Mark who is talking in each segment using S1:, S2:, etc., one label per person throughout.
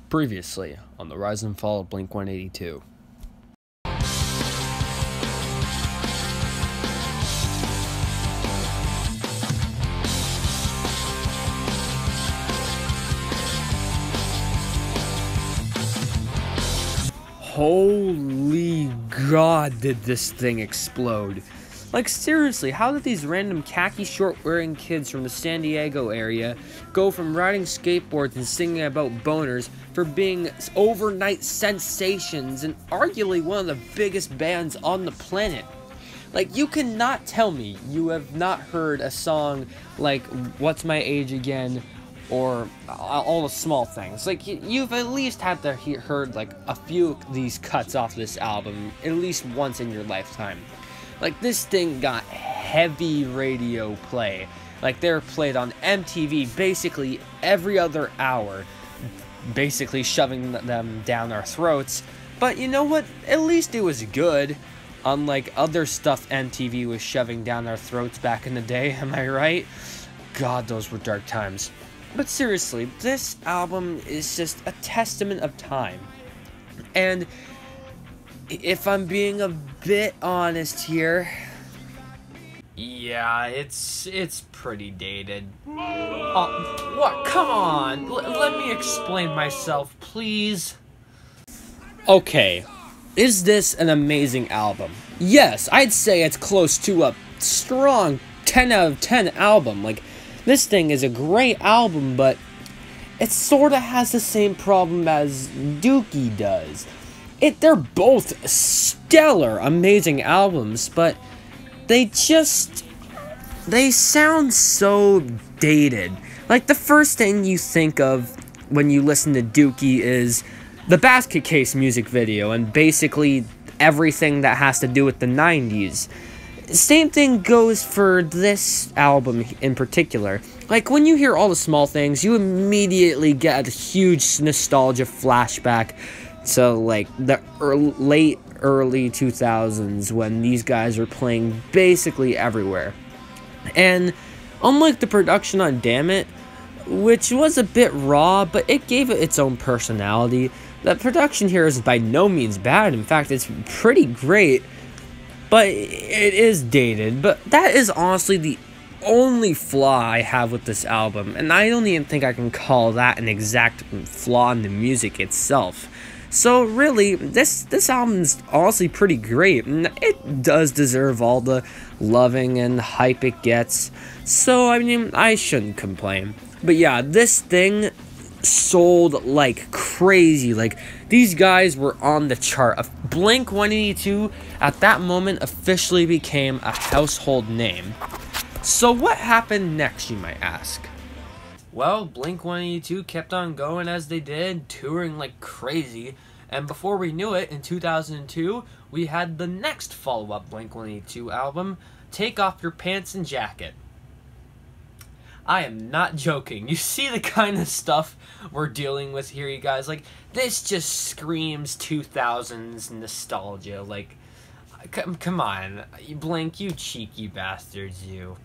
S1: Previously on the rise and fall of Blink-182. Holy God, did this thing explode. Like, seriously, how did these random khaki short-wearing kids from the San Diego area go from riding skateboards and singing about boners for being overnight sensations and arguably one of the biggest bands on the planet? Like, you cannot tell me you have not heard a song like What's My Age Again or All the Small Things. Like, you've at least had to heard like a few of these cuts off this album at least once in your lifetime. Like, this thing got heavy radio play. Like, they were played on MTV basically every other hour, basically shoving them down our throats. But you know what? At least it was good. Unlike other stuff MTV was shoving down our throats back in the day, am I right? God, those were dark times. But seriously, this album is just a testament of time. And if I'm being a bit honest here, yeah, it's pretty dated. What? Come on, let me explain myself, please. Okay, is this an amazing album? Yes, I'd say it's close to a strong 10 out of 10 album. Like, this thing is a great album, but it sorta has the same problem as Dookie does. They're both stellar, amazing albums, but they sound so dated. Like, the first thing you think of when you listen to Dookie is the Basket Case music video and basically everything that has to do with the 90s. Same thing goes for this album in particular. Like, when you hear All the Small Things, you immediately get a huge nostalgia flashback to, like, the late early 2000s when these guys were playing basically everywhere. And unlike the production on Damn It, which was a bit raw, but it gave it its own personality, the production here is by no means bad. In fact, it's pretty great, but it is dated. But that is honestly the only flaw I have with this album, and I don't even think I can call that an exact flaw in the music itself. So really, this album's honestly pretty great, and it does deserve all the loving and hype it gets. So, I mean, I shouldn't complain. But yeah, this thing sold like crazy. Like, these guys were on the chart. Blink-182 at that moment officially became a household name. So what happened next, you might ask? Well, Blink-182 kept on going as they did, touring like crazy, and before we knew it, in 2002, we had the next follow-up Blink-182 album, Take Off Your Pants and Jacket. I am not joking. You see the kind of stuff we're dealing with here, you guys? Like, this just screams 2000s nostalgia. Like, come on, Blink, you cheeky bastards, you.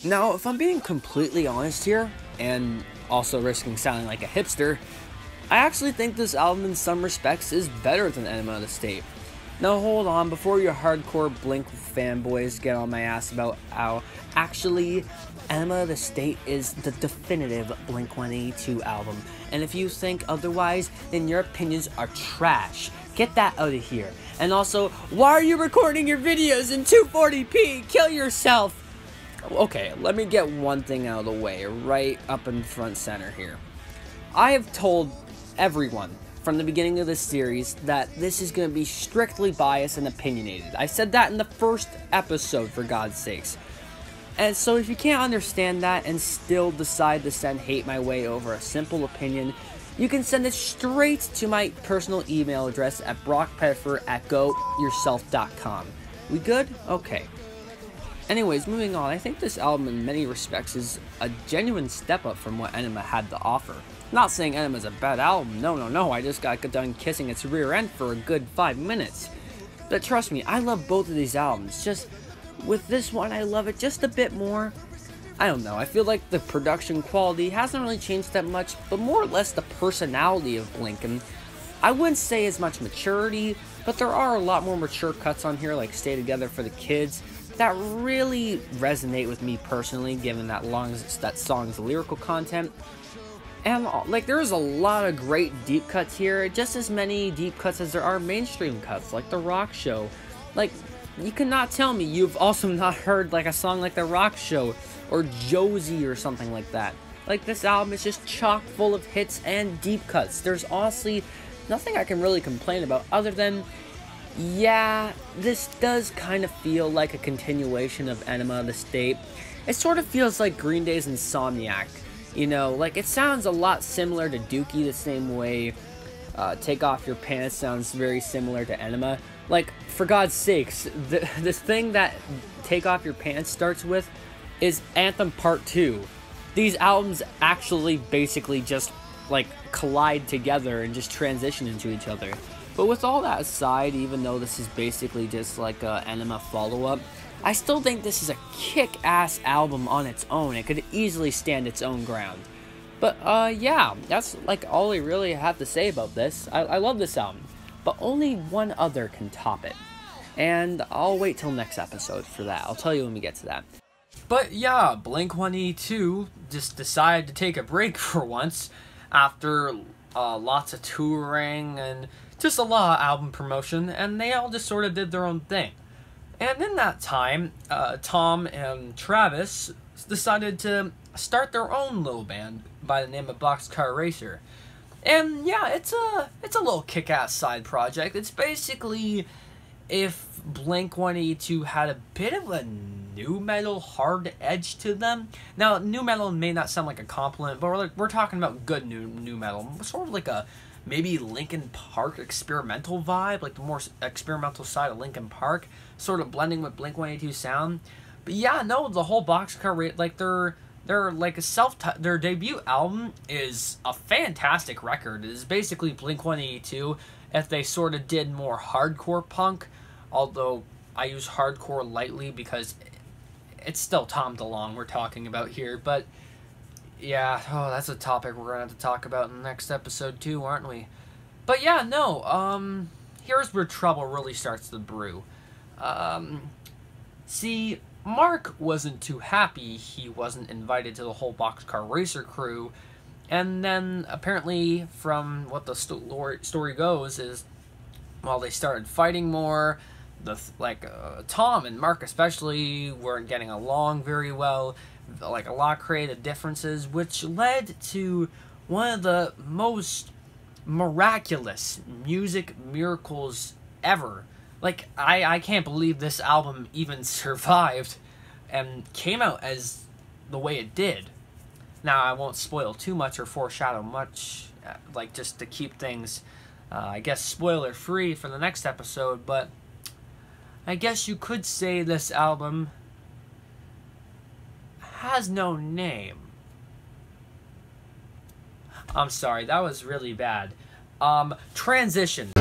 S1: Now, if I'm being completely honest here, and also risking sounding like a hipster, I actually think this album in some respects is better than Enema of the State. Now hold on, before your hardcore Blink fanboys get on my ass about how actually Enema of the State is the definitive Blink-182 album, and if you think otherwise, then your opinions are trash. Get that out of here. And also, why are you recording your videos in 240p? Kill yourself! Okay, let me get one thing out of the way, right up in front center here. I have told everyone from the beginning of this series that this is going to be strictly biased and opinionated. I said that in the first episode, for God's sakes. And so if you can't understand that and still decide to send hate my way over a simple opinion, you can send it straight to my personal email address at brockpettifer@goyourself.com. We good? Okay. Anyways, moving on, I think this album in many respects is a genuine step up from what Enema had to offer. Not saying Enema's a bad album, no, I just got done kissing its rear end for a good 5 minutes. But trust me, I love both of these albums, just with this one I love it just a bit more. I don't know, I feel like the production quality hasn't really changed that much, but more or less the personality of Blink, and I wouldn't say as much maturity, but there are a lot more mature cuts on here, like Stay Together for the Kids, that really resonate with me personally, given that song's lyrical content. And like, there's a lot of great deep cuts here, just as many deep cuts as there are mainstream cuts, like The Rock Show. Like, you cannot tell me you've also not heard like a song like The Rock Show or Josie or something like that. Like, this album is just chock full of hits and deep cuts. There's honestly nothing I can really complain about other than, yeah, this does kind of feel like a continuation of Enema of the State. It sort of feels like Green Day's Insomniac. You know, like, it sounds a lot similar to Dookie the same way Take Off Your Pants sounds very similar to Enema. Like, for God's sakes, this thing that Take Off Your Pants starts with is Anthem Part 2. These albums actually basically just, like, collide together and just transition into each other. But with all that aside, even though this is basically just like a Enema follow-up, I still think this is a kick-ass album on its own. It could easily stand its own ground. But, yeah, that's, like, all I really have to say about this. I love this album, but only one other can top it. And I'll wait till next episode for that. I'll tell you when we get to that. But, yeah, Blink-182 just decided to take a break for once after lots of touring and just a lot of album promotion, and they all just sort of did their own thing. And in that time, Tom and Travis decided to start their own little band by the name of Boxcar Racer. And yeah, it's a little kick-ass side project. It's basically if Blink-182 had a bit of a nu metal hard edge to them. Now, nu metal may not sound like a compliment, but we're talking about good nu metal, sort of like a maybe Linkin Park experimental vibe, like the more experimental side of Linkin Park, sort of blending with Blink-182 sound. But yeah, no, the whole Boxcar Racer, like their like their debut album is a fantastic record. It is basically Blink-182 if they sort of did more hardcore punk, although I use hardcore lightly because it's still Tom DeLonge we're talking about here. But yeah, oh, that's a topic we're gonna have to talk about in the next episode too, aren't we? But yeah, no, here's where trouble really starts to brew. See, Mark wasn't too happy he wasn't invited to the whole Boxcar Racer crew, and then apparently from what the story goes is, while they started fighting more, Tom and Mark especially weren't getting along very well, like a lot of creative differences, which led to one of the most miraculous music miracles ever. Like, I can't believe this album even survived and came out as the way it did. Now, I won't spoil too much or foreshadow much, like, just to keep things, I guess, spoiler-free for the next episode, but I guess you could say this album has no name. I'm sorry, that was really bad. Transition.